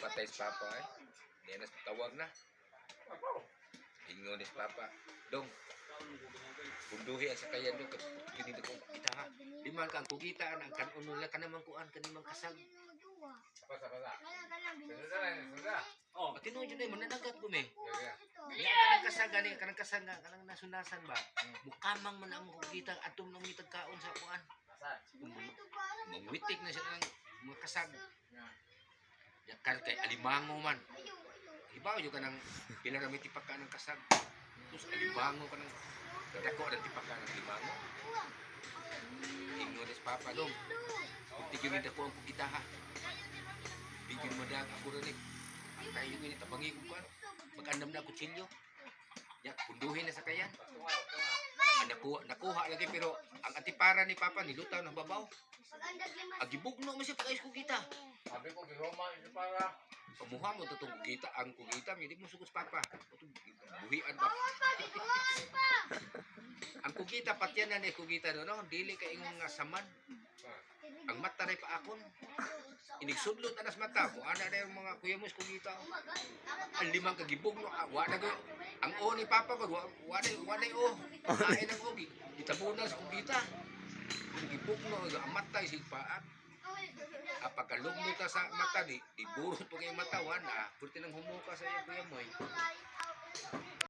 patay si Papa eh. Hindi na tawag na. Ingon ni si Papa. Dong, bunduhi ang sakayan dong. Kinito kong kita ha. Di man ka ang kukita ang kanon nila ka naman kuan kanimang kasag. Pasa. Oh, tinuod yun eh, mananagat ko me. Kanang kasag gani, kanang kasag nga, kanang nasunasan ba? Mukamang man ang kukita atom nang mitagkaon sa kuan. Magwitik na siya ng mga kasag. Yakal kay alimango man. Ibaw yung ka ng pila na may tipaka ng kasag. Tapos alimango ka ng kadako ng tipaka ng alimango. Ingon is Papa dong. Tigil ko ang kukita ha. Bigyan mo dang ako rin eh. Ang tayo yung ganito, tabangi ko pa. Mag-andam na kutsilyo. Yan, punduhin na sa kayan. Nakuha lagi pero ang antipara ni Papa nilutaw ng babaw. Agibugno mo siya pag-ayos kukita. Sabi ko, giroma, ito para. Pamuha mo itong kukita. Ang kukita, hindi mo sugos Papa. Buhian pa. Ang kukita, patyanan eh kukita doon. No? Dili ka ingong saman. Ang mata rin pa akon. Inigsudlot anas mata ko. Ana na yung mga kuya mo kukita. Ang limang kagibog no. Wala ko. Ang o ni Papa ko. Wala o. Kain ang o. Itabunan sa kukita. Gibog no. Ang mata isig paak. Apagkalog mo ka sa mata ni. Iburot po kayong mata. Wala. Pwede nang humuka sa iyo kuya mo.